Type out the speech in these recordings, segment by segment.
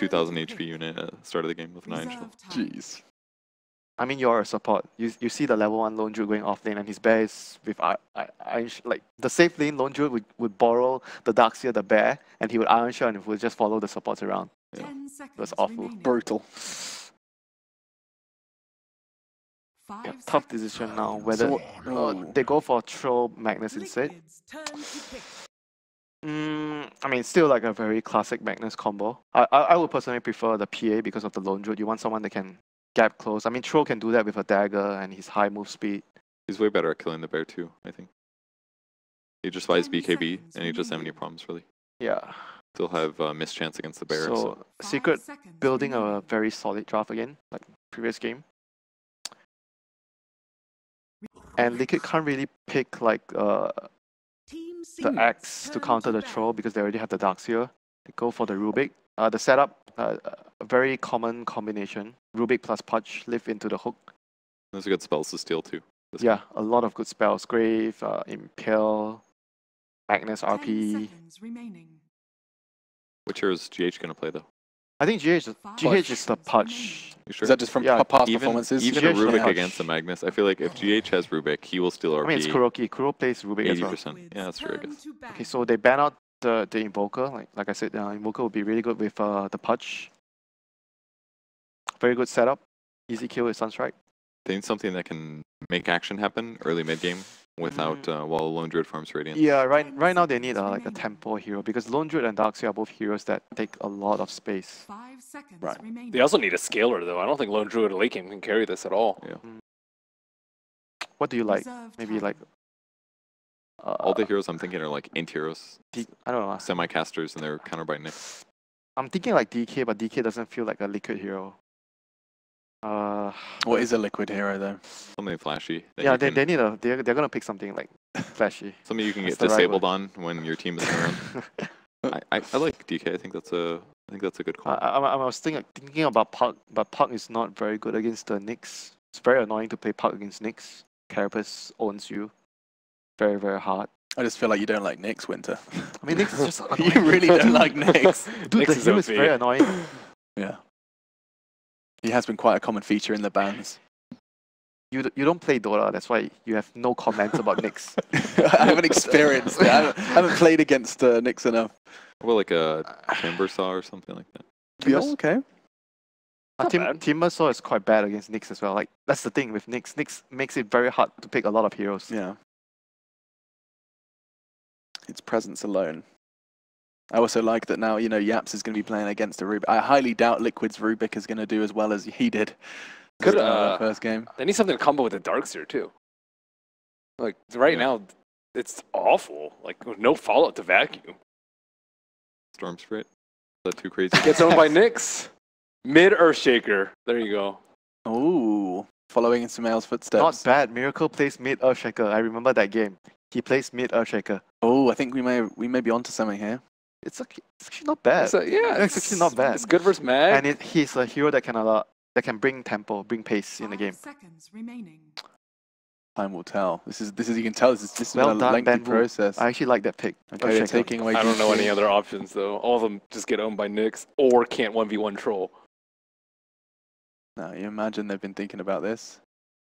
2,000 HP unit at the start of the game with an Iron Shield. Jeez. I mean, you're a support. You see the level 1 Lone Druid going off lane, and his bear is with like the safe lane. Lone Druid would borrow the Darkseer, the bear, and he would Iron Shot and would just follow the supports around. Yeah. That's awful. Brutal. Yeah, tough decision now. Whether they go for Troll Magnus instead. I mean, it's still like a very classic Magnus combo. I would personally prefer the PA because of the Lone Druid. You want someone that can gap close. I mean, Troll can do that with a dagger and his high move speed. He's way better at killing the bear too, I think. He just buys BKB and he doesn't have any problems really. Yeah. Still have mischance against the bear. So Secret building a very solid draft again, like previous game. And Liquid can't really pick like the axe to counter the Troll because they already have the Darkseer. They go for the Rubik. The setup, a very common combination. Rubik plus Punch, live into the hook. Those are good spells to steal too. Yeah, a lot of good spells. Grave, Impale, Magnus, RP. Which hero is GH going to play though? I think GH is the Punch. You sure? Is that just from past performances? Even a Rubik against the Magnus, I feel like if GH has Rubik, he will steal RP. I mean, it's Kuroki. Kuro plays Rubik 80%. as well. Yeah, that's true, I guess. Okay, so they ban out the Invoker. Like I said, Invoker would be really good with the Punch. Very good setup. Easy kill with Sunstrike. They need something that can make action happen early mid-game without while Lone Druid farms Radiant. Yeah, right now they need like a tempo hero because Lone Druid and Darkseer are both heroes that take a lot of space. Right. They also need a scaler though. I don't think Lone Druid or late game can carry this at all. Yeah. What do you like? Maybe like all the heroes I'm thinking are like int heroes. I don't know. Semi-casters and they're countered by Nyx. I'm thinking like DK, but DK doesn't feel like a Liquid hero. What is a Liquid hero though? Something flashy. Yeah, they need a. They're gonna pick something like flashy. Something you can get disabled on when your team isn't around. I like DK. I think that's a good call. I was thinking about Puck, but Puck is not very good against the Nyx. It's very annoying to play Puck against Nyx. Carapace owns you very, very hard. I just feel like you don't like Nyx, Winter. I mean, Nyx is just annoying. You really don't like Nyx. Dude, the hero is very annoying. Yeah. He has been quite a common feature in the bans. You don't play Dota, that's why you have no comments about Nyx. I haven't experienced it. I haven't played against Nyx enough. Well, like a Timbersaw or something like that. Yeah, okay. Timbersaw is quite bad against Nyx as well. Like that's the thing with Nyx. Nyx makes it very hard to pick a lot of heroes. Yeah. Its presence alone. I also like that now, you know, Yaps is going to be playing against a Rubik. I highly doubt Liquid's Rubik is going to do as well as he did in the first game. They need something to combo with the Darkseer too. Like right now, it's awful. Like no follow-up to Vacuum. Storm Spirit. Is that too crazy? Gets owned by Nyx. Mid Earthshaker. There you go. Ooh, following in Sumail's footsteps. Not bad. Miracle plays mid Earthshaker. I remember that game. He plays mid Earthshaker. Oh, I think we may be onto something here. It's actually not bad. It's actually not bad. It's good versus Mag. And he's a hero that can bring tempo, bring pace in the game. Time will tell. This is you can tell this is Well a done, lengthy Bamboo. process. I actually like that pick. Okay, they're taking away. I don't know any other options though. All of them just get owned by Nyx or can't 1v1 troll. Now you imagine they've been thinking about this.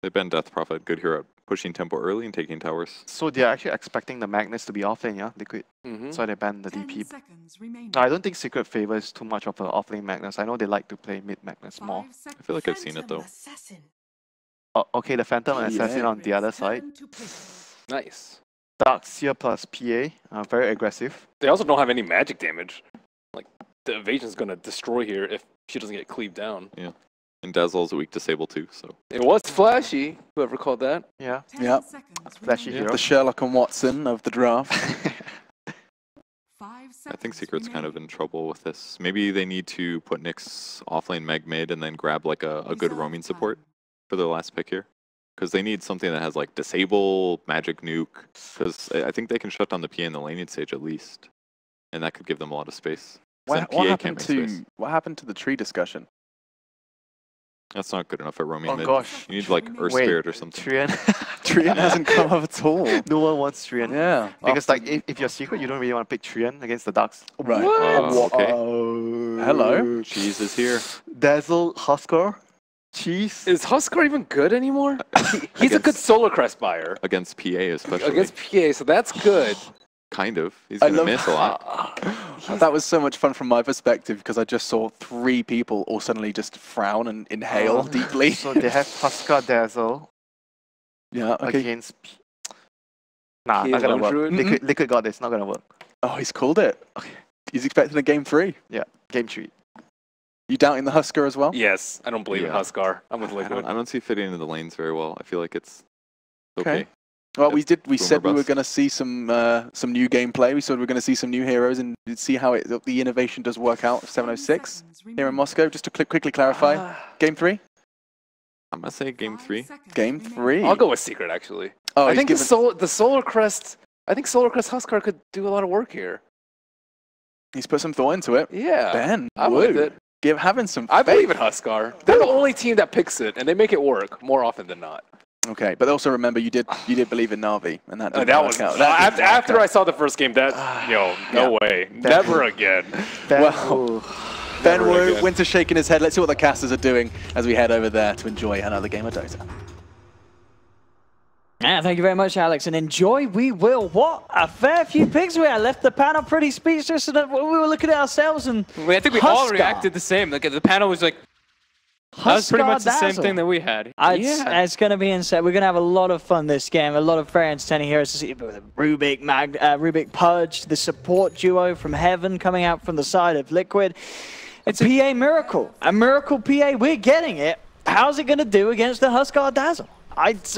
They banned Death Prophet, good hero at pushing tempo early and taking towers. So they're actually expecting the Magnus to be offlane, yeah? Liquid. So they banned the DP. No, I don't think Secret favors too much of an offlane Magnus. I know they like to play mid Magnus more. I feel like I've seen it though. Okay, the Phantom and Assassin on the other side. Nice. Darkseer plus PA, very aggressive. They also don't have any magic damage. Like the evasion's gonna destroy here if she doesn't get cleaved down. Yeah. And Dazzle's a weak disable too, so. It was flashy, whoever called that. Yeah. Yeah. Flashy hero. The Sherlock and Watson of the draft. I think Secret's kind of in trouble with this. Maybe they need to put Nyx offlane Meg mid and then grab like a good roaming support for their last pick here. Because they need something that has like disable, magic nuke. Because I think they can shut down the PA in the laning stage at least. And that could give them a lot of space. What happened to the tree discussion? That's not good enough at roaming Oh mid. gosh. You need like Earth Wait, Spirit or something. Trian. Trian hasn't come up at all. No one wants Trian. Yeah. Because like if you're secret, you don't really want to pick Trian against the Ducks. Right. Okay. Hello. Cheese is here. Dazzle, Husker, Cheese. Is Huskar even good anymore? He's a good Solar Crest buyer. Against PA especially. Against PA, so that's good. Kind of. He's I gonna love- miss a lot. That was so much fun from my perspective because I just saw 3 people all suddenly just frown and inhale deeply. So they have Husker, Dazzle Yeah, okay. against... Nah, He not is gonna one work. druid? Liquid got this, not gonna work. Oh, he's called it. He's expecting a game 3. Yeah, game 3. You doubting the Husker as well? Yes, I don't believe in Yeah. Huskar. I'm with Liquid. I don't see fitting into the lanes very well. I feel like it's Okay. okay. Well, we said we Boomer were bust. going to see some new gameplay. We said we were going to see some new heroes and see how the innovation does work out. 706 here in Moscow. Just to quickly clarify, game 3. I'm gonna say game 3. Game 3. I'll go with Secret, actually. Oh, I he's think given- the Solar Crest... I think Solar Crest Huskar could do a lot of work here. he's put some thought into it. Yeah. Ben, I'm woo. with it. Having some I faith. believe in Huskar. They're the only team that picks it, and they make it work more often than not. Okay, but also remember you did believe in Navi, and that didn't That work was out. That didn't after work I out. saw the first game. That no way, never again. Well, Ben Never Wu, again. Winter shaking his head. Let's see what the casters are doing as we head over there to enjoy another game of Dota. Yeah, thank you very much, Alex, and enjoy we will. What a fair few picks we had. Left the panel pretty speechless, and we were looking at ourselves and I think we all Huskar. reacted the same. Like the panel was like, that was pretty Huskar much the same Dazzle. thing that we had. It's going to be insane. We're going to have a lot of fun this game. A lot of very entertaining heroes to see. Rubik, Rubik Pudge, the support duo from Heaven coming out from the side of Liquid. It's a PA Miracle. A Miracle PA. We're getting it. How's it going to do against the Huskar Dazzle?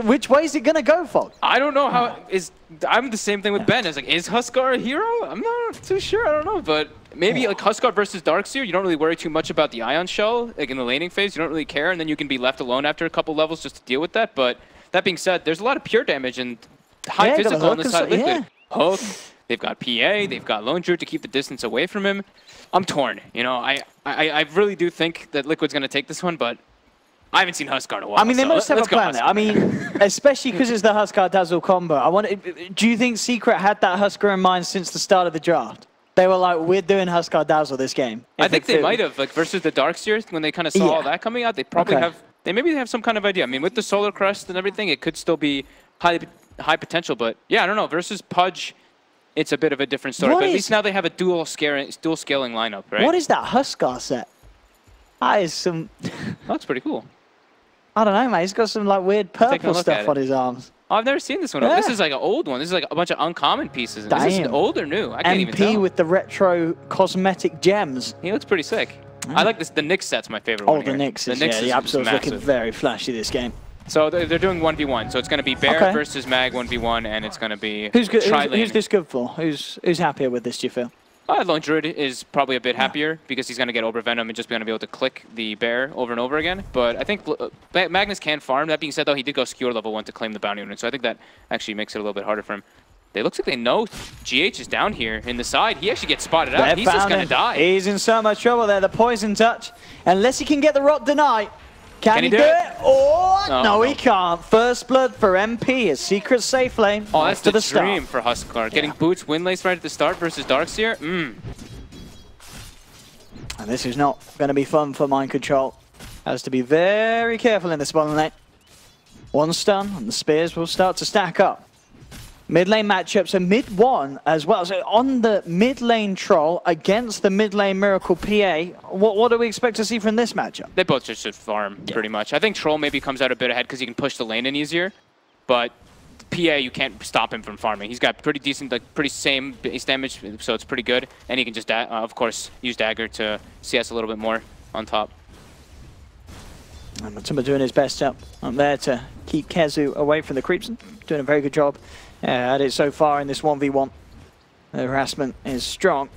Which way is it going to go, Fog? I don't know how is. I'm the same thing with Ben. It's like, is Huskar a hero? I'm not too sure. I don't know, but maybe like Huskar versus Darkseer, you don't really worry too much about the Ion Shell. Like in the laning phase, you don't really care, and then you can be left alone after a couple levels just to deal with that. But that being said, there's a lot of pure damage and high Yeah, got a physical on hook the side of and Liquid. Hook. They've got PA. They've got Lone Druid to keep the distance away from him. I'm torn. You know, I really do think that Liquid's going to take this one, but I haven't seen Huskar in a while. I mean, they so must have a let's go plan there. Huskar. I mean, especially because it's the Huskar Dazzle combo. Do you think Secret had that Huskar in mind since the start of the draft? They were like, we're doing Huskar Dazzle this game. I think they might have, like versus the Darkseer, when they kind of saw all that coming out, they probably maybe have some kind of idea. I mean, with the Solar Crest and everything, it could still be high potential, but yeah, I don't know. Versus Pudge, it's a bit of a different story. But at least now they have a dual scaling lineup, right? What is that Huskar set? That is some... That's pretty cool. I don't know, mate. He's got some like weird Taking a purple look stuff at on it. his arms. Oh, I've never seen this one. Yeah. This is like an old one. This is like a bunch of uncommon pieces. Is this Damn. old or new? I can't even MP tell. with the retro cosmetic gems. He looks pretty sick. I like this. The Nyx set's my favorite Oh, one the here. Nyx is, yeah, the YapzOr's looking massive. very flashy this game. So they're doing 1v1. So it's going to be Bear Okay. versus Mag 1v1, and it's going to be Who's good? tri-lane. Who's this good for? Who's happier with this? Do you feel? Lone Druid is probably a bit happier because he's going to get Over Venom and just going to be able to click the Bear over and over again. But I think Magnus can farm. That being said, though, he did go Skewer level 1 to claim the Bounty Unit, so I think that actually makes it a little bit harder for him. It looks like they know GH is down here in the side. He actually gets spotted out. He's just going to die. He's in so much trouble there. The poison touch. Unless he can get the rot deny. Can he do it? Oh, no, he can't. First blood for MP. A secret safe lane. Oh, that's to the start. dream for Huskar. Getting Boots Windlace right at the start versus Darkseer. And this is not going to be fun for Mind Control. Has to be very careful in this bottom lane. One stun, and the spears will start to stack up. Mid lane matchups are mid one as well. So on the mid lane Troll against the mid lane Miracle PA, what do we expect to see from this matchup? They both just should farm, pretty much. I think Troll maybe comes out a bit ahead because he can push the lane in easier. But PA, you can't stop him from farming. He's got pretty decent, like pretty same base damage, so it's pretty good. And he can just, of course, use Dagger to CS a little bit more on top. And Matumba doing his best up there to keep KheZu away from the creeps. Doing a very good job at it so far in this 1v1. The harassment is strong.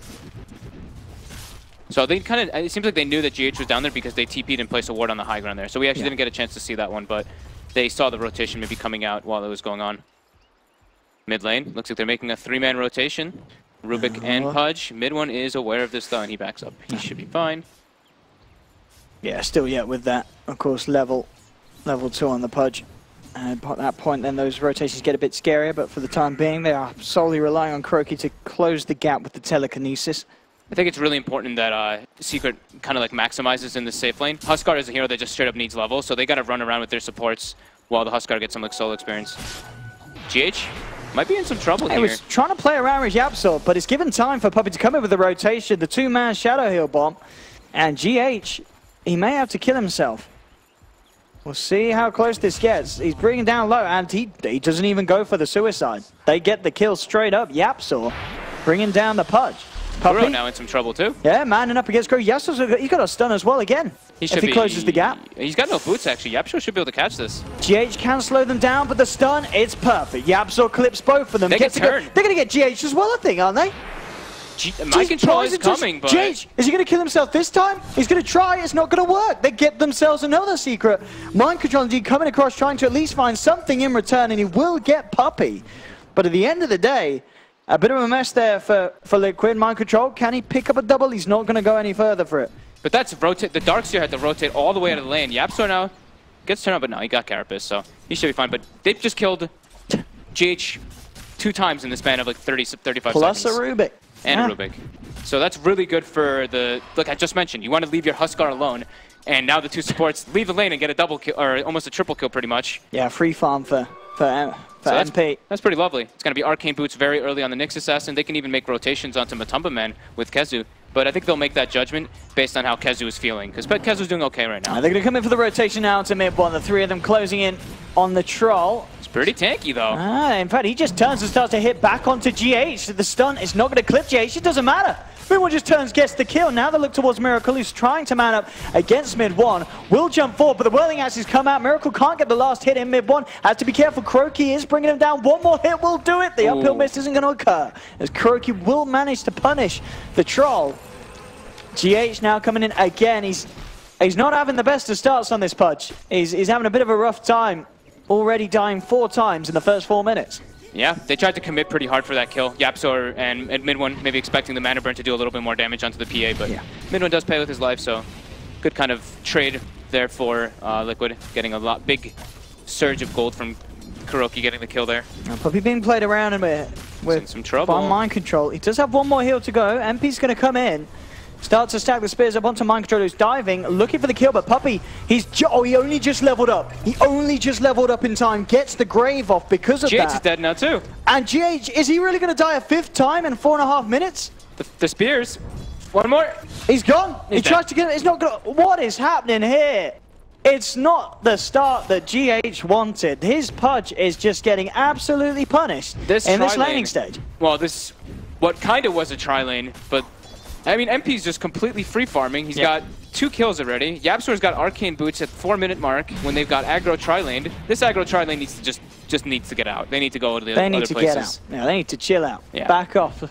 So they kind of, it seems like they knew that GH was down there because they TP'd and placed a ward on the high ground there. So we actually didn't get a chance to see that one, but they saw the rotation maybe coming out while it was going on. Mid lane, looks like they're making a 3-man rotation. Rubik and Pudge. Mid one is aware of this though, and he backs up. He should be fine. Yeah, still yet with that. Of course, level 2 on the Pudge. And at that point, then those rotations get a bit scarier, but for the time being, they are solely relying on KheZu to close the gap with the telekinesis. I think it's really important that Secret kind of like maximizes in the safe lane. Huskar is a hero that just straight up needs level, so they got to run around with their supports while the Huskar gets some like solo experience. GH might be in some trouble here. He was trying to play around with YapzOr, but it's given time for Puppey to come in with the rotation, the 2-man Shadow Heal bomb, and GH, he may have to kill himself. We'll see how close this gets. He's bringing down low, and he doesn't even go for the suicide. They get the kill straight up. YapzOr bringing down the Pudge. Puppey now in some trouble too. Yeah, manning up against KheZu. YapzOr's he's got a stun as well again. If he closes the gap. He's got no boots actually. YapzOr should be able to catch this. GH can slow them down, but the stun, it's perfect. YapzOr clips both of them. They get turned. They're going to get GH as well, I think, aren't they? My control is coming, but... GH, is he going to kill himself this time? He's going to try, it's not going to work. They get themselves another secret. Mind control indeed coming across, trying to at least find something in return, and he will get Puppey. But at the end of the day, a bit of a mess there for Liquid. Mind control, can he pick up a double? He's not going to go any further for it. But that's rotate. The Darkseer had to rotate all the way out of the lane. YapzOr now gets turned up, but no, he got Carapace, so he should be fine. But they've just killed GH 2 times in the span of like 35 Plus seconds. Plus a Rubik. And a Rubik. So that's really good for the... Look, I just mentioned, you want to leave your Huskar alone, and now the 2 supports leave the lane and get a double kill, or almost a triple kill pretty much. Yeah, free farm for MP. That's pretty lovely. It's going to be Arcane Boots very early on the Nyx Assassin. They can even make rotations onto Matumba Man with KheZu. But I think they'll make that judgment based on how KheZu is feeling, because KheZu's doing okay right now. They're going to come in for the rotation now to mid-1. The 3 of them closing in on the Troll. It's pretty tanky, though. In fact, he just turns and starts to hit back onto GH. The stun is not going to clip GH. It doesn't matter. Mid-1 just turns, gets the kill. Now they look towards Miracle, who's trying to man up against mid-1. Will jump forward, but the Whirling Axes come out. Miracle can't get the last hit in mid-1. Has to be careful. KheZu is bringing him down. One more hit will do it. The uphill miss isn't going to occur, as KheZu will manage to punish the Troll. GH now coming in again. He's not having the best of starts on this Pudge. He's having a bit of a rough time. Already dying 4 times in the first 4 minutes. Yeah, they tried to commit pretty hard for that kill. YapzOr and mid-1 maybe expecting the mana burn to do a little bit more damage onto the PA, but mid-1 does pay with his life, so good kind of trade there for Liquid, getting a big surge of gold from KheZu getting the kill there. Puppey being played around and with some trouble. Farm mind control. He does have 1 more heal to go. MP's going to come in. Starts to stack the spears up onto Mind Control, who's diving, looking for the kill, but Puppey, he only just leveled up. He only just leveled up in time, gets the grave off because of that. GH is dead now too. And GH, is he really going to die a 5th time in 4.5 minutes? The spears. 1 more. He's gone. He tries to get it. It's not going to... What is happening here? It's not the start that GH wanted. His Pudge is just getting absolutely punished in this laning stage. Well, this, what kind of was a tri-lane, but I mean, MP's just completely free farming. He's got 2 kills already. YapzOr's got Arcane Boots at 4-minute mark when they've got aggro tri-laned. This aggro tri-lane needs to just needs to get out. They need to go to the other places. They need to get out. Yeah, they need to chill out. Yeah. Back off.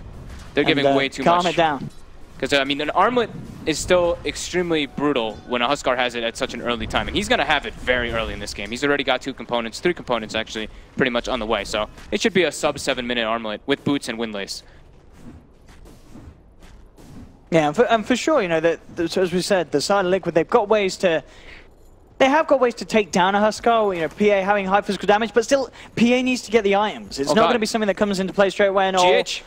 They're giving way too much. Calm it down. Because, I mean, an armlet is still extremely brutal when a Huskar has it at such an early time. And he's going to have it very early in this game. He's already got 2 components, 3 components actually, pretty much on the way. So it should be a sub 7-minute armlet with boots and windlace. Yeah, and for sure, you know, as we said, the side of Liquid, they've got ways to... They have got ways to take down a Huskar, you know, PA having high physical damage, but still, PA needs to get the items. It's not going to be something that comes into play straight away and all. GH.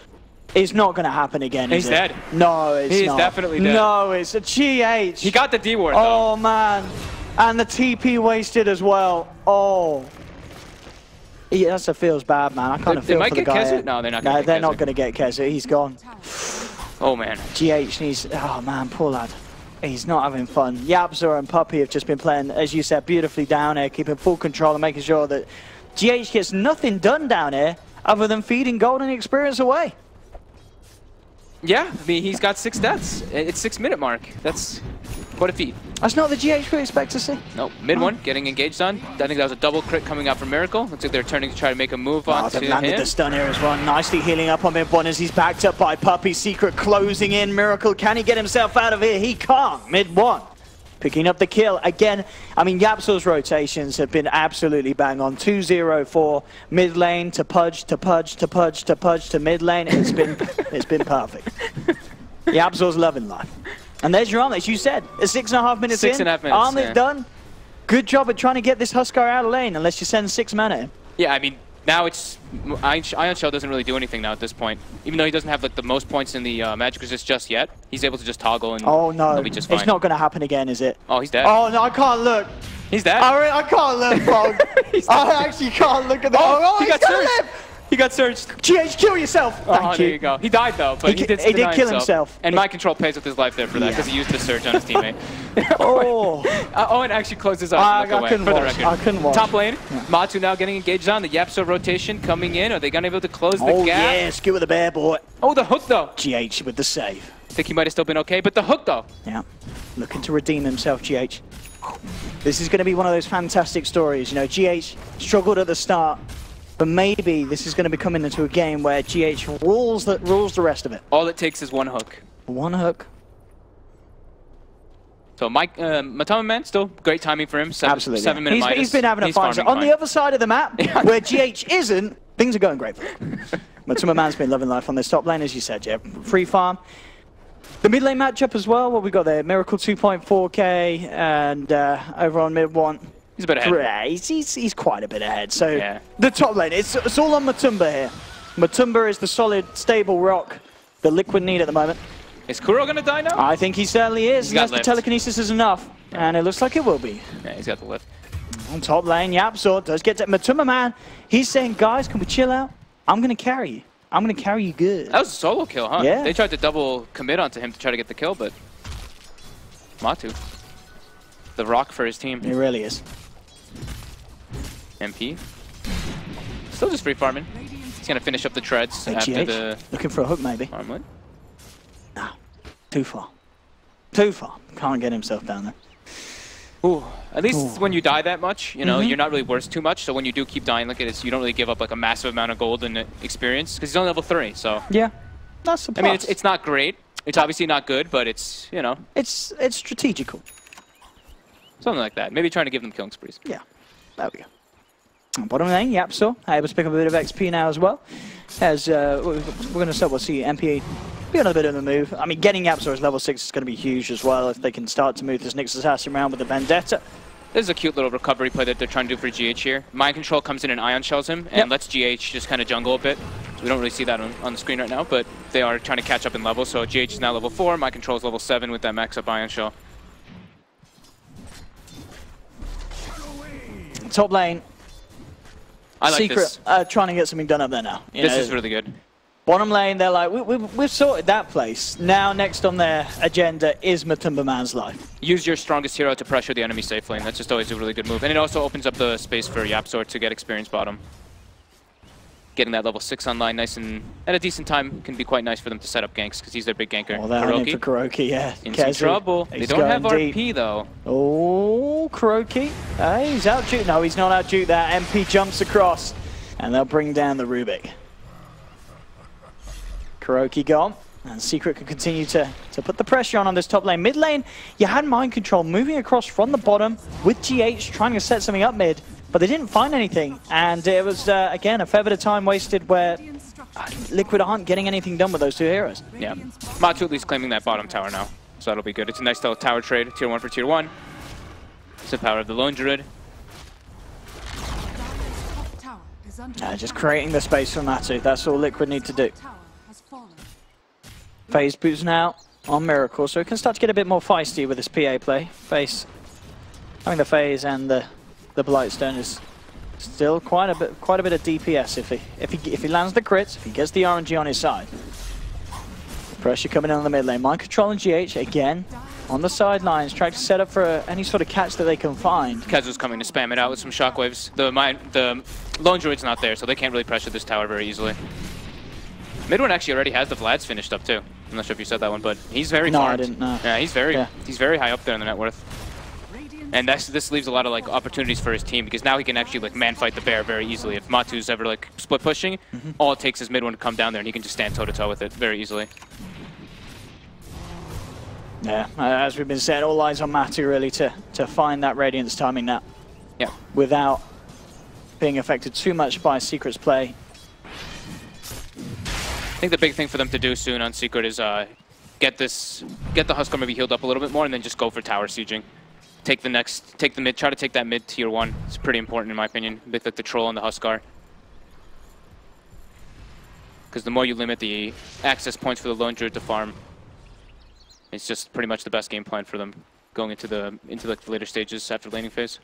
It's not going to happen again, He's dead. No, it's not. He's definitely dead. No, it's a GH. He got the D ward, though. Oh, man. And the TP wasted as well. Oh. Yeah, that feels bad, man. I kind of feel for the guy. They might get KheZu? No, they're not going to get KheZu. They're not going to get KheZu. He's gone. Oh, man. GH needs... Oh, man, poor lad. He's not having fun. YapzOr and Puppey have just been playing, as you said, beautifully down here, keeping full control and making sure that GH gets nothing done down here other than feeding golden experience away. Yeah, I mean, he's got 6 deaths. It's 6-minute mark. That's quite a feat. That's not the GH we expect to see. No, mid-1, getting engaged on. I think that was a double crit coming out from Miracle. Looks like they're turning to try to make a move onto him. Landed the stun here as well. Nicely healing up on mid-1 as he's backed up by Puppey. Secret closing in. Miracle, can he get himself out of here? He can't. Mid-1. Picking up the kill again. I mean, YapzOr's rotations have been absolutely bang on. 2-0 for mid lane to Pudge to Pudge to Pudge to Pudge to mid lane. It's been perfect. YapzOr's loving life. And there's your armlet, as you said. 6.5 minutes in. 6.5 minutes. Armlet's done. Good job at trying to get this Huskar out of lane, unless you send 6 mana in. Yeah, I mean, now it's Ion Shell doesn't really do anything now at this point. Even though he doesn't have like the most points in the Magic Resist just yet, he's able to just toggle and oh no, he'll be just fine. It's not going to happen again, is it? Oh, he's dead. Oh no, I can't look. He's dead. I can't look, Bog. I actually can't look at that. Oh, he got surged. He got surged. GH, kill yourself. Thank you. There you go. He died though, but he did kill himself. And Mind Control pays with his life there for that because he used the surge on his teammate. Oh. Owen actually closed his eyes and looked away, for the record. I couldn't watch. Top lane, Matu now getting engaged on. The YapzOr rotation coming in. Are they going to be able to close the gap? Oh yeah, skew with the bear boy. Oh, the hook though. GH with the save. I think he might have still been okay, but the hook though. Yeah, looking to redeem himself, GH. This is going to be one of those fantastic stories. You know, GH struggled at the start, but maybe this is going to be coming into a game where GH rules the rest of it. All it takes is one hook. One hook. So Matama Man, still great timing for him. Absolutely. 7 minute minus. He's been having a fine. So on the other side of the map, where GH isn't, things are going great for him. Matama Man's been loving life on this top lane, as you said, yeah. Free farm. The mid lane matchup as well, what we got there? Miracle 2.4k, and over on mid 1. He's a bit ahead. He's quite a bit ahead. So yeah. The top lane, it's all on Matumba here. Matumba is the solid, stable rock that Liquid need at the moment. Is Kuro going to die now? I think he certainly is, unless the telekinesis is enough. And it looks like it will be. Yeah, he's got the lift. On top lane, YapzOr does get to Matuma Man. He's saying, guys, can we chill out? I'm going to carry you. I'm going to carry you good. That was a solo kill, huh? Yeah. They tried to double commit onto him to try to get the kill, but Matu, the rock for his team. He really is. MP. Still just free farming. He's going to finish up the treads after the... Looking for a hook, maybe. Armlet. Nah, too far. Too far. Can't get himself down there. Ooh, at least when you die that much, you know, you're not really worth too much. So when you do keep dying like it is, you don't really give up like a massive amount of gold and experience because he's only level 3. So yeah, that's a plus. I mean, it's not great. It's obviously not good, but it's, you know, it's strategical. Something like that. Maybe trying to give them killing sprees. Yeah, there we go. Bottom lane, YapzOr able to pick up a bit of XP now as well. As we're going to start, we'll see MPA be on a bit of a move. I mean, getting YapzOr as level 6 is going to be huge as well if they can start to move this Nyx Assassin around with the Vendetta. There's a cute little recovery play that they're trying to do for GH here. Mind Control comes in and Ion Shells him and lets GH just kind of jungle a bit. So we don't really see that on the screen right now, but they are trying to catch up in level. So GH is now level 4, Mind Control is level 7 with that max up Ion Shell. Top lane. I like Secret this. trying to get something done up there now. This is really good. Bottom lane, they're like, we've sorted that place. Now, next on their agenda is Matumba Man's life. Use your strongest hero to pressure the enemy safe lane. That's just always a really good move. And it also opens up the space for YapzOr to get experience bottom. Getting that level 6 online nice and at a decent time can be quite nice for them to set up ganks because he's their big ganker. Oh, they're in for KheZu, yeah. In some trouble. They don't have RP though. Oh, KheZu. He's out juke. No, he's not out juke. That MP jumps across and they'll bring down the Rubik. KheZu gone. And Secret can continue to put the pressure on this top lane. Mid lane, you had Mind Control moving across from the bottom with GH trying to set something up mid, but they didn't find anything. And it was, again, a fair bit of time wasted where Liquid aren't getting anything done with those two heroes. Yeah. Matu at least claiming that bottom tower now, so that'll be good. It's a nice little tower trade, tier 1 for tier 1. It's the power of the Lone Druid. Just creating the space for Matu. That's all Liquid need to do. Phase boots now on Miracle, so it can start to get a bit more feisty with this PA play. Phase, having the Phase and the Blightstone is still quite a bit of DPS if he lands the crits, if he gets the RNG on his side. Pressure coming in on the mid lane. Mind Control and GH again on the sidelines, trying to set up for any sort of catch that they can find. KheZu's coming to spam it out with some shockwaves. The Lone Druid's not there, so they can't really pressure this tower very easily. Mid one actually already has the Vlads finished up too. I'm not sure if you said that one, but he's very farmed. I didn't know. Yeah, he's very high up there in the net worth. And this leaves a lot of like opportunities for his team because now he can actually like man fight the bear very easily. If Matu's ever like split pushing, all it takes is mid one to come down there and he can just stand toe to toe with it very easily. Yeah, as we've been saying, all eyes on Matu really to find that Radiance timing now. Yeah. Without being affected too much by Secret's play. I think the big thing for them to do soon on Secret is get the Huskar maybe healed up a little bit more, and then just go for tower sieging. Take the mid, try to take that mid tier 1. It's pretty important in my opinion, with like the Troll and the Huskar. Because the more you limit the access points for the Lone Druid to farm, it's just pretty much the best game plan for them going into the later stages after laning phase.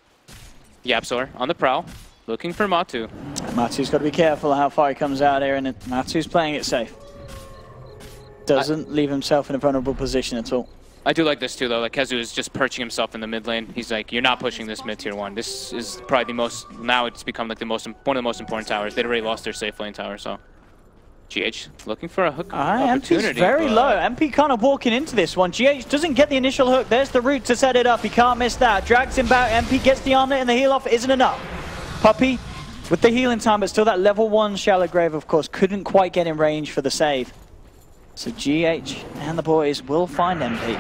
YapzOr on the prowl, looking for Matu. Matu's got to be careful how far he comes out here, and Matu's playing it safe. Doesn't leave himself in a vulnerable position at all. I do like this too though, like KheZu is just perching himself in the mid lane. He's like, you're not pushing this mid tier 1. This is probably the most, now it's become like one of the most important towers. They'd already lost their safe lane tower, so. GH looking for a hook opportunity. MP's very low. MP kind of walking into this one. GH doesn't get the initial hook. There's the route to set it up. He can't miss that. Drags him back. MP gets the armlet and the heal off isn't enough. Puppey with the healing time, but still that level 1 shallow grave, of course, couldn't quite get in range for the save. So GH and the boys will find MP.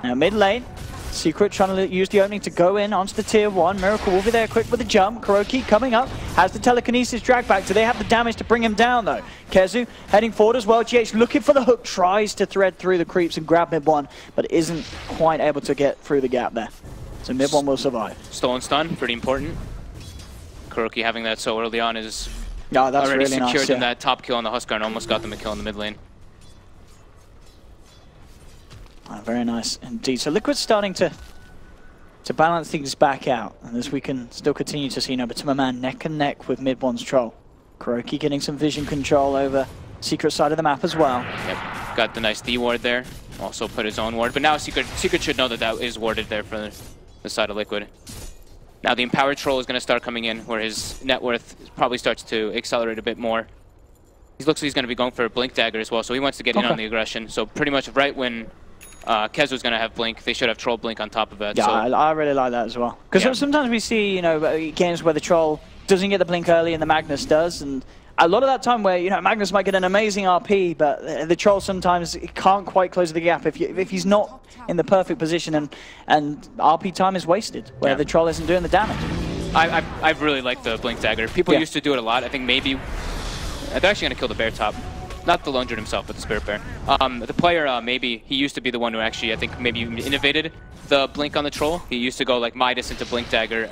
Now mid lane, Secret trying to use the opening to go in onto the tier 1. Miracle will be there quick with the jump. KuroKy coming up, has the telekinesis drag back. Do they have the damage to bring him down though? KheZu heading forward as well. GH looking for the hook, tries to thread through the creeps and grab mid 1, but isn't quite able to get through the gap there. So mid 1 will survive. Stolen stun, pretty important. KuroKy having that so early on is that's already really secured nice, in that top kill on the Huskar and almost got them a kill in the mid lane. Very nice indeed. So Liquid's starting to balance things back out, and as we can still continue to see, Tumberman neck and neck with mid 1's Troll. KuroKy getting some vision control over Secret side of the map as well. Yep, got the nice D ward there. Also put his own ward, but now Secret should know that that is warded there for the side of Liquid. Now the Empowered Troll is going to start coming in, where his net worth probably starts to accelerate a bit more. He looks like he's going to be going for a Blink Dagger as well, so he wants to get in on the aggression. So pretty much right when KheZu's going to have Blink, they should have Troll Blink on top of that. Yeah, so. I really like that as well. Because sometimes we see, games where the Troll doesn't get the Blink early and the Magnus does, and a lot of that time where, Magnus might get an amazing RP, but the Troll sometimes can't quite close the gap if he's not in the perfect position, and RP time is wasted, where the Troll isn't doing the damage. I really like the Blink Dagger. People used to do it a lot. I think maybe they're actually going to kill the Bear top. Not the Lone Druid himself, but the Spirit Bear. The player, maybe, he used to be the one who actually, I think, maybe innovated the Blink on the Troll. He used to go like Midas into Blink Dagger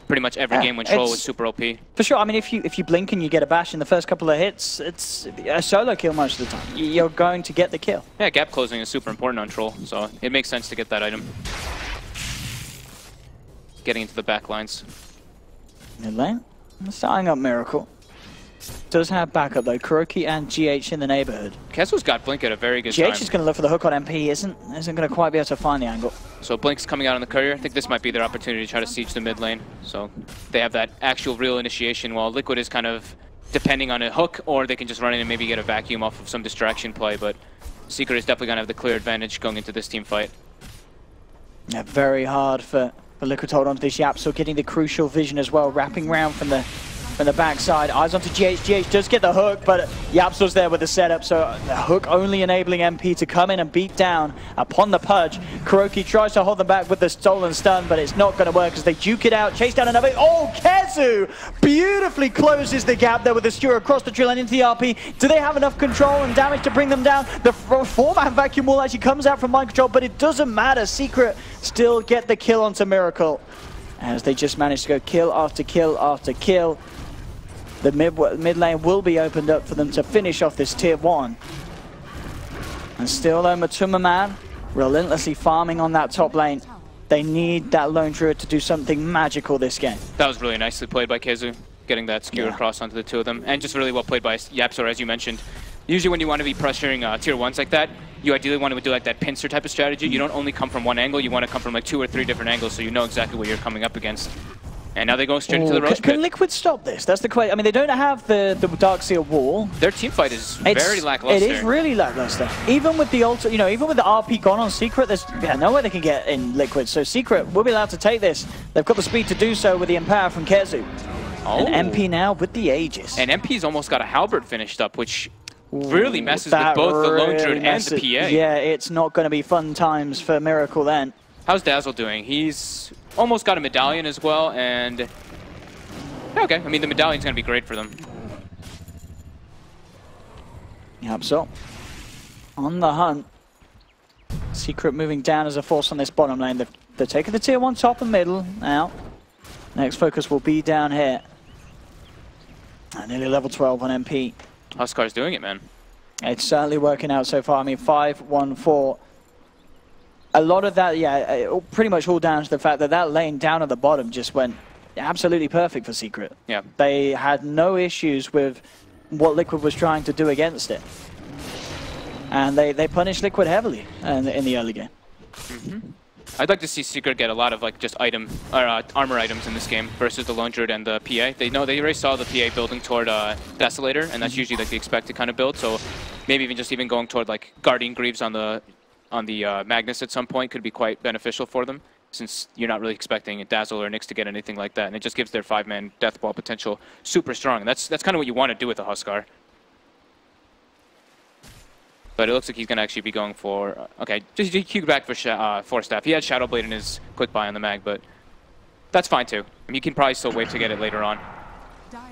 pretty much every game when Troll was super OP. For sure, I mean, if you blink and you get a bash in the first couple of hits, it's a solo kill most of the time. You're going to get the kill. Yeah, gap closing is super important on Troll, so it makes sense to get that item. Getting into the back lines. Mid lane, starting up Miracle. Does have backup though, KuroKy and GH in the neighborhood. KheZu's got Blink at a very good time. GH is going to look for the hook on MP, isn't going to quite be able to find the angle. So Blink's coming out on the courier. I think this might be their opportunity to try to siege the mid lane. So they have that actual real initiation, while Liquid is kind of depending on a hook, or they can just run in and maybe get a vacuum off of some distraction play, but Secret is definitely going to have the clear advantage going into this team fight. Yeah, very hard for Liquid to hold on to this YapzOr, getting the crucial vision as well, wrapping around from the backside. Eyes onto GH. GH does get the hook, but YapzOr's there with the setup, so the hook only enabling MP to come in and beat down upon the Pudge. KuroKy tries to hold them back with the stolen stun, but it's not going to work as they duke it out, chase down another. Oh, KheZu beautifully closes the gap there with the Skewer across the drill and into the RP. Do they have enough control and damage to bring them down? The 4-man vacuum wall actually comes out from mind control, but it doesn't matter. Secret still get the kill onto Miracle, as they just managed to go kill after kill after kill. The mid lane will be opened up for them to finish off this tier 1. And still though, Tumberman relentlessly farming on that top lane. They need that Lone Druid to do something magical this game. That was really nicely played by KheZu, getting that skewer across onto the two of them. And just really well played by YapzOr, as you mentioned. Usually when you want to be pressuring tier 1s like that, you ideally want to do like that pincer type of strategy. You don't only come from one angle, you want to come from like 2 or 3 different angles, so you know exactly what you're coming up against. And now they go straight into the roast pit. Can Liquid stop this? That's the question. I mean, they don't have the Darkseer wall. Their team fight is very lackluster. It is really lackluster. Even with the even with the RP gone on Secret, there's nowhere they can get in Liquid. So Secret will be allowed to take this. They've got the speed to do so with the Empower from KheZu. Oh. And MP now with the Aegis. And MP's almost got a Halberd finished up, which really messes with both the Lone Druid and the PA. Yeah, it's not going to be fun times for Miracle then. How's Dazzle doing? He's almost got a medallion as well, and okay, I mean the medallion's gonna be great for them. YapzOr on the hunt Secret moving down as a force on this bottom lane. They're taking the tier 1 top and middle now. Next focus will be down here. Nearly level 12 on MP. Huskar's doing it, man. It's certainly working out so far. I mean, 5-1-4. A lot of that, yeah, pretty much all down to the fact that that lane down at the bottom just went absolutely perfect for Secret. Yeah. They had no issues with what Liquid was trying to do against it. And they punished Liquid heavily in the early game. I'd like to see Secret get a lot of like just armor items in this game versus the Lone Druid and the PA. They already saw the PA building toward Desolator, and that's usually like the expected kind of build. So maybe even going toward like Guardian Greaves on the Magnus at some point could be quite beneficial for them, since you're not really expecting Dazzle or Nyx to get anything like that, and it just gives their 5-man death ball potential super strong. And that's kind of what you want to do with the Huskar. But it looks like he's going to actually be going for... Okay, just queue back for Force Staff. He had Shadow Blade in his quick buy on the mag, but that's fine too. I mean, you can probably still wait to get it later on.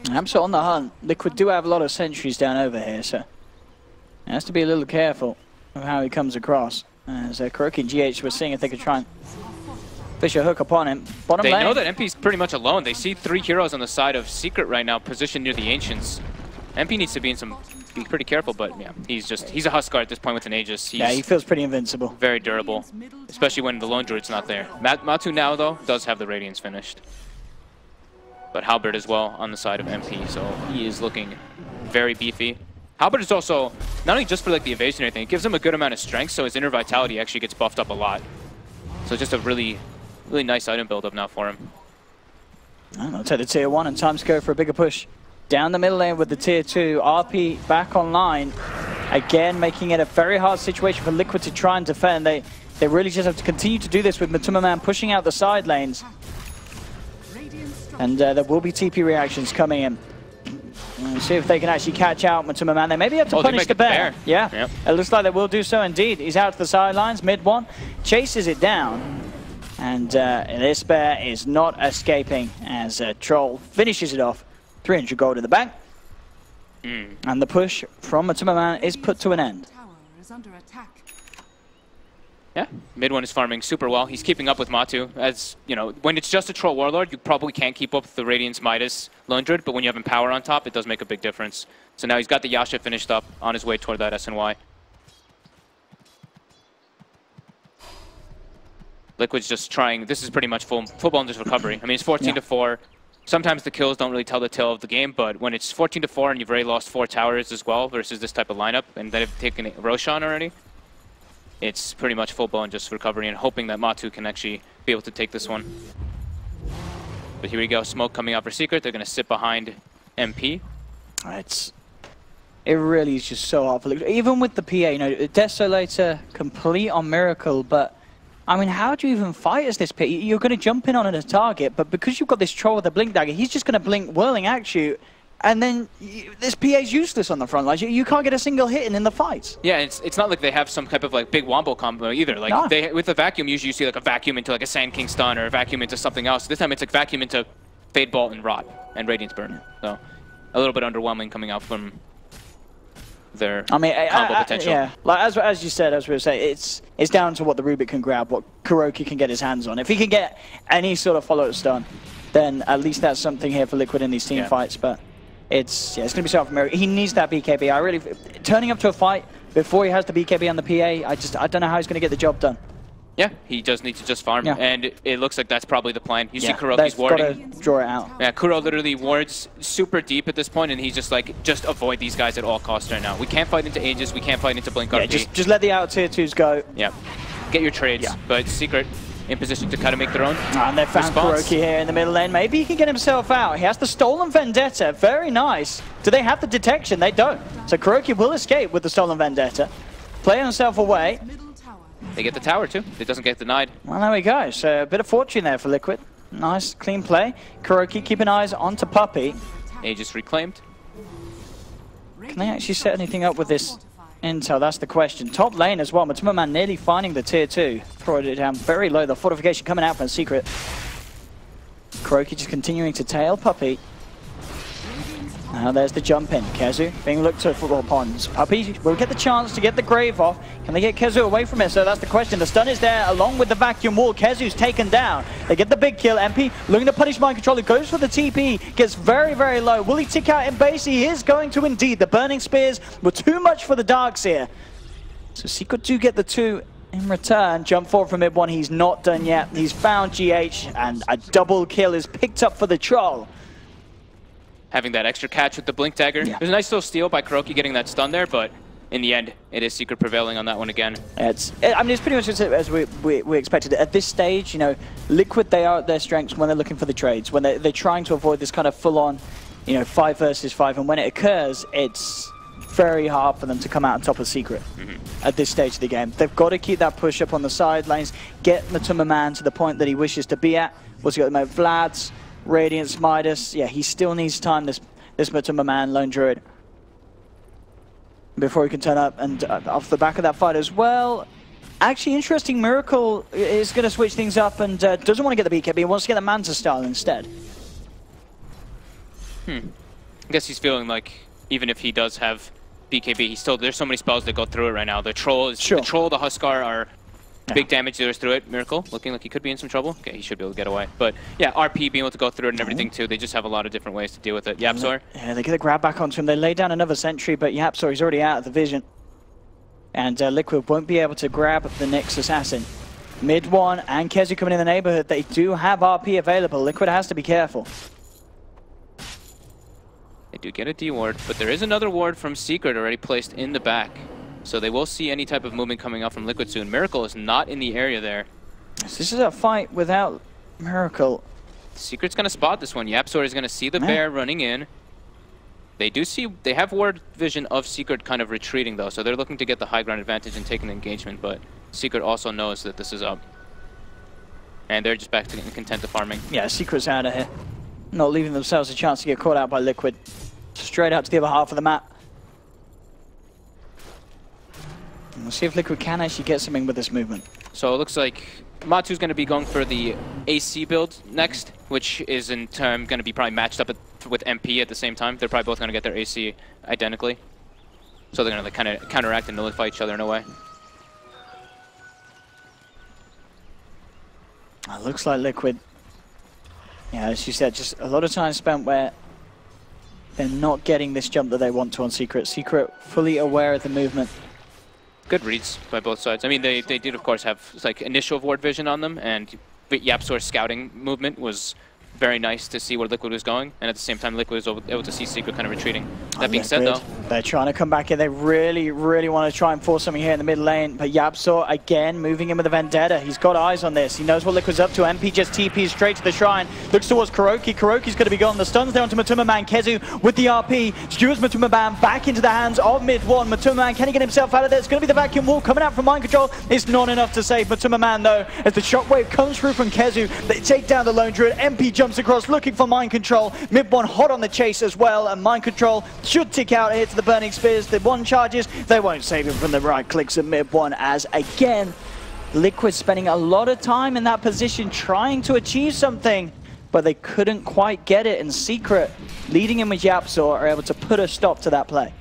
YapzOr on the hunt. Liquid do have a lot of sentries down over here, so he has to be a little careful of how he comes across. As KheZu and GH were seeing if they could try and fish a hook upon him. Bottom lane. They know that MP's pretty much alone. They see 3 heroes on the side of Secret right now, positioned near the Ancients. MP needs to be pretty careful, but yeah, he's a Huskar at this point with an Aegis. Yeah, he feels pretty invincible. Very durable, especially when the Lone Druid's not there. Matu now, though, does have the Radiance finished. But Halberd as well on the side of MP, so he is looking very beefy. Halberd is also, not only just for like the evasion or anything, it gives him a good amount of strength, so his inner vitality actually gets buffed up a lot. So just a really nice item build-up now for him. I'll take the tier 1 and time to go for a bigger push. Down the middle lane with the tier 2, RP back online. Again, making it a very hard situation for Liquid to try and defend. They really just have to continue to do this with Matuma pushing out the side lanes. And there will be TP reactions coming in. We'll see if they can actually catch out Matuma. They maybe have to punish the bear. Yeah, yep. It looks like they will do so indeed. He's out to the sidelines, mid one, chases it down. And this bear is not escaping as Troll finishes it off. 300 gold in the bank. And the push from Matuma is put to an end. Yeah, mid one is farming super well. He's keeping up with Matu. As you know, when it's just a Troll Warlord, you probably can't keep up with the Radiance Midas Lone Druid, but when you have Empower on top, it does make a big difference. So now he's got the Yasha finished up on his way toward that SNY. Liquid's just trying, this is pretty much full-blown just recovery. I mean, it's 14-4. Sometimes the kills don't really tell the tale of the game, but when it's 14-4 and you've already lost 4 towers as well versus this type of lineup, and they've taken Roshan already, it's pretty much full-blown just recovery and hoping that Matu can actually be able to take this one. But here we go, smoke coming out for Secret. They're going to sit behind MP. It really is just so hard for Liquid. Even with the PA, you know, Desolator complete on Miracle, but I mean, how do you even fight as this PA? You're going to jump in on a target, but because you've got this Troll with a Blink Dagger, he's just going to blink whirling at you, and then this PA's useless on the front line. You can't get a single hit in the fights. Yeah, it's not like they have some type of like big wombo combo either. Like with the vacuum, usually you see like a vacuum into like a Sand King stun or a vacuum into something else. This time it's like vacuum into Fade Bolt and Rot and Radiance Burn. So a little bit underwhelming coming out from their combo potential. Yeah, like as you said, as we were saying, it's down to what the Rubik can grab, what KheZu can get his hands on. If he can get any sort of follow-up stun, then at least that's something here for Liquid in these team fights. But it's going to be so familiar. He needs that BKB. Turning up to a fight before he has the BKB on the PA, I don't know how he's going to get the job done. Yeah, he does need to just farm, and it looks like that's probably the plan. You see KheZu's warding. Got to draw it out. Yeah, Kuro literally wards super deep at this point, and he's just like, just avoid these guys at all costs right now. We can't fight into Aegis, we can't fight into Blink RP. Just let the out tier 2s go. Yeah, get your trades, but Secret in position to kind of make their own And they found KheZu here in the middle lane. Maybe he can get himself out. He has the Stolen Vendetta, very nice. Do they have the detection? They don't. So KheZu will escape with the Stolen Vendetta. Play himself away. They get the tower too. It doesn't get denied. Well, there we go. So a bit of fortune there for Liquid. Nice, clean play. KheZu keeping eyes onto Puppey. Aegis reclaimed. Can they actually set anything up with this intel? That's the question. Top lane as well. Matuma nearly finding the tier 2. Throwing it down very low. The fortification coming out from Secret. KheZu just continuing to tail Puppey. Now there's the jump in. KheZu being looked to for pawns. Puppey will get the chance to get the grave off. Can they get KheZu away from it? So that's the question. The stun is there along with the vacuum wall. KheZu's taken down. They get the big kill. MP looking to punish Mind Control. He goes for the TP. Gets very, very low. Will he tick out in base? He is going to indeed. The burning spears were too much for the Darkseer. So Secret do get the 2 in return. Jump forward from mid 1. He's not done yet. He's found GH and a double kill is picked up for the Troll. Having that extra catch with the Blink Dagger. Yeah. There's a nice little steal by KheZu getting that stun there, but in the end, it is Secret prevailing on that one again. I mean, it's pretty much as we expected. At this stage, you know, Liquid, they are at their strengths when they're looking for the trades, when they're trying to avoid this kind of full-on, you know, 5 versus 5, and when it occurs, it's very hard for them to come out on top of Secret at this stage of the game. They've got to keep that push up on the side lanes, get Matuma Man to the point that he wishes to be at. What's he got at the moment? Vlad's, Radiance, Midas. Yeah, he still needs time, this Matuma Man, Lone Druid, before he can turn up. And off the back of that fight as well, actually interesting, Miracle is going to switch things up and doesn't want to get the BKB, he wants to get the Manta style instead. I guess he's feeling like even if he does have BKB, there's so many spells that go through it right now. The Troll, the Huskar are big damage dealers through it. Miracle looking like he could be in some trouble. Okay, he should be able to get away. But yeah, RP being able to go through it and everything too. They just have a lot of different ways to deal with it. YapzOr. Yeah, they get a grab back onto him. They lay down another sentry, but YapzOr is already out of the vision. And Liquid won't be able to grab the next assassin. Mid 1 and KheZu coming in the neighborhood. They do have RP available. Liquid has to be careful. They do get a D ward, but there is another ward from Secret already placed in the back. So they will see any type of movement coming up from Liquid soon. Miracle is not in the area there. So this is a fight without Miracle. Secret's going to spot this one. YapzOr is going to see the bear running in. They have ward vision of Secret kind of retreating though, so they're looking to get the high ground advantage and taking the engagement, but Secret also knows that this is up. And they're just back to content to farming. Yeah, Secret's out of here. Not leaving themselves a chance to get caught out by Liquid. Straight out to the other half of the map. And we'll see if Liquid can actually get something with this movement. So it looks like Matu's going to be going for the AC build next, which is in turn going to be probably matched up with MP at the same time. They're probably both going to get their AC identically. So they're going to like, kind of counteract and nullify each other in a way. It looks like Liquid, yeah, as you said, just a lot of time spent where they're not getting this jump that they want to on Secret. Secret fully aware of the movement. Good reads by both sides. I mean, they did, of course, have like initial ward vision on them, and YapzOr's scouting movement was very nice to see where Liquid was going, and at the same time, Liquid was able to see Secret kind of retreating. That being said, though, they're trying to come back in. They really, really want to try and force something here in the mid lane, but YapzOr, again, moving in with a Vendetta. He's got eyes on this. He knows what Liquid's up to. MP just TPs straight to the shrine. Looks towards KheZu. KheZu's going to be gone. The stun's there onto Matuma Man. KheZu with the RP. Stews Matuma Man back into the hands of mid 1. Matuma Man, can he get himself out of there? It's going to be the vacuum wall coming out from Mind Control. It's not enough to save Matuma Man, though, as the shockwave comes through from KheZu. They take down the Lone Druid. MP jumps across, looking for Mind Control. Mid 1 hot on the chase as well, and Mind Control should tick out here to the Burning Spears. The 1 charges, they won't save him from the right clicks of mid 1, as again, Liquid spending a lot of time in that position trying to achieve something, but they couldn't quite get it, and Secret, leading in with YapzOr, are able to put a stop to that play.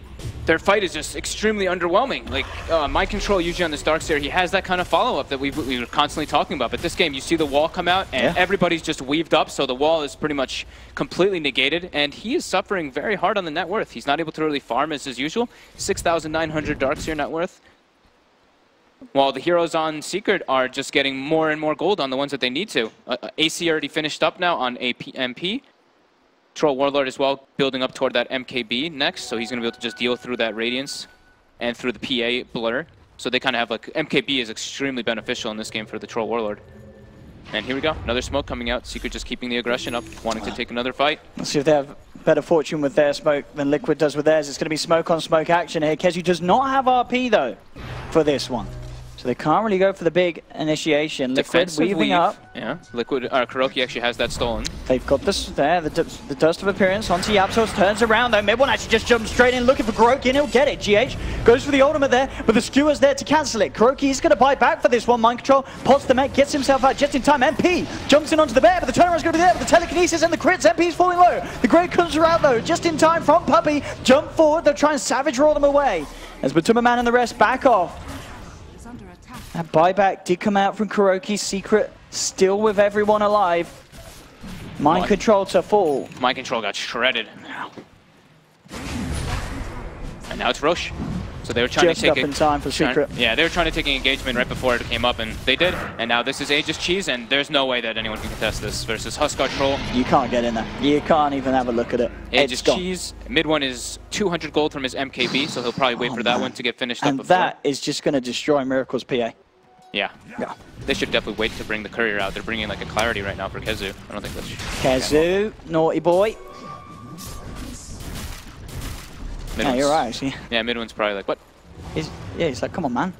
Their fight is just extremely underwhelming. Like, Mind Control usually on this Darkseer, he has that kind of follow-up that we were constantly talking about. But this game, you see the wall come out, and everybody's just weaved up, so the wall is pretty much completely negated. And he is suffering very hard on the net worth. He's not able to really farm as his usual. 6,900 Darkseer net worth. While the heroes on Secret are just getting more and more gold on the ones that they need to. AC already finished up now on MP. Troll Warlord as well, building up toward that MKB next, so he's going to be able to just deal through that Radiance and through the PA blur. So they kind of have like, MKB is extremely beneficial in this game for the Troll Warlord. And here we go, another smoke coming out. Secret just keeping the aggression up, wanting to take another fight. Let's see if they have better fortune with their smoke than Liquid does with theirs. It's going to be smoke on smoke action here. KheZu does not have RP though for this one. So they can't really go for the big initiation. Liquid weaving up. Yeah, Liquid, KheZu actually has that stolen. They've got this there, the Dust of Appearance onto YapzOr, turns around though. Mid1 actually just jumps straight in looking for KheZu and he'll get it. GH goes for the ultimate there, but the skewer's there to cancel it. KheZu is going to bite back for this one. Mind control, pots the mech, gets himself out just in time. MP jumps in onto the bear, but the turnaround's going to be there, but the telekinesis and the crits. MP's falling low. The Great Guns are out though, just in time from Puppey. Jump forward, they'll try and savage roll them away. As Butmann and the rest back off. That buyback did come out from KheZu. Secret still with everyone alive. Mind control to fall. Mind control got shredded. And now it's Roche. So they were trying just to take up in time for Secret. Yeah, they were trying to take an engagement right before it came up, and they did. And now this is Aegis Cheese, and there's no way that anyone can contest this versus Huskar Troll. You can't get in there. You can't even have a look at it. Aegis Cheese. Mid1 is 200 gold from his MKB, so he'll probably wait for that one to get finished up before. And that is just going to destroy Miracle's PA. Yeah. They should definitely wait to bring the courier out. They're bringing like a clarity right now for KheZu. I don't think that's... KheZu, naughty boy. Yeah, you're right, actually. Yeah, Mid1's probably like, what? He's like, come on, man.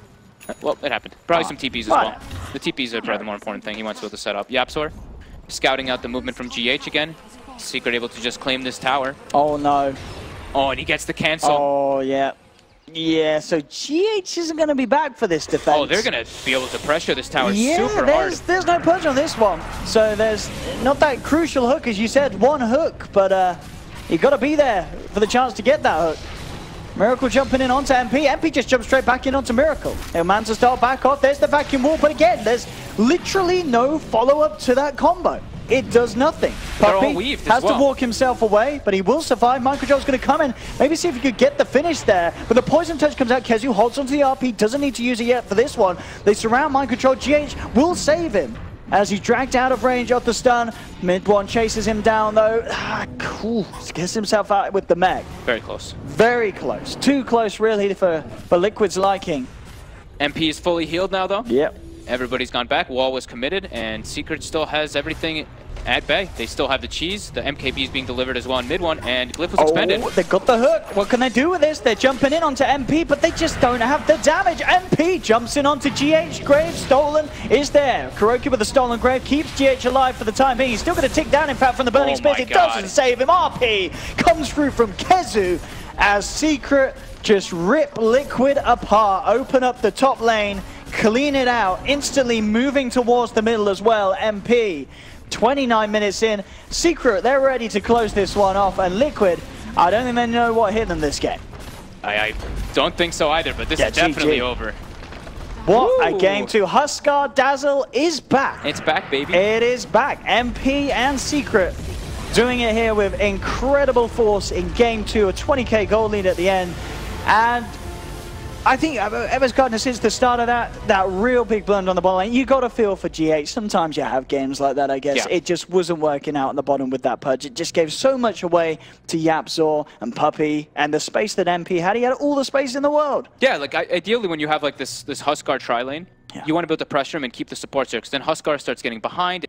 Well, it happened. Probably some TPs as well. The TPs are probably the more important thing. He wants to be able to set up. YapzOr, scouting out the movement from GH again. Secret able to just claim this tower. Oh, no. Oh, and he gets the cancel. Oh, yeah. Yeah, so GH isn't going to be back for this defense. Oh, they're going to be able to pressure this tower super hard. There's no punch on this one. So there's not that crucial hook, as you said, one hook, but you got to be there for the chance to get that hook. Miracle jumping in onto MP. MP just jumps straight back in onto Miracle. He'll man to start back off. There's the vacuum wall, but again, there's literally no follow-up to that combo. It does nothing. Puppey has to walk himself away, but he will survive. Mind control's going to come in. Maybe see if he could get the finish there. But the poison touch comes out. KheZu holds onto the RP. Doesn't need to use it yet for this one. They surround Mind control. GH will save him as he's dragged out of range of the stun. Mid1 chases him down though. Cool. Gets himself out with the mech. Very close. Very close. Too close really for Liquid's liking. MP is fully healed now though. Yep. Everybody's gone back. Wall was committed, and Secret still has everything at bay. They still have the cheese. The MKB is being delivered as well in Mid1, and Glyph was expended. They got the hook. What can they do with this? They're jumping in onto MP, but they just don't have the damage. MP jumps in onto GH. Grave stolen is there. KheZu with the stolen grave keeps GH alive for the time being. He's still going to tick down, in fact, from the burning space. It doesn't save him. RP comes through from KheZu as Secret just rip Liquid apart. Open up the top lane. Clean it out. Instantly moving towards the middle as well. MP. 29 minutes in. Secret, they're ready to close this one off. And Liquid, I don't think they know what hit them this game. I don't think so either, but this is definitely over. What a game two. Huskar Dazzle is back. It's back, baby. It is back. MP and Secret doing it here with incredible force in game two. A 20k goal lead at the end. And I think Ever's gotten since the start of that real big blend on the bottom lane. You got to feel for GH. Sometimes you have games like that, I guess. Yeah. It just wasn't working out on the bottom with that purge. It just gave so much away to YapzOr and Puppey, and the space that MP had. He had all the space in the world. Yeah, like ideally when you have like this Huskar tri-lane, you want to be able to pressure him and keep the supports there, because then Huskar starts getting behind.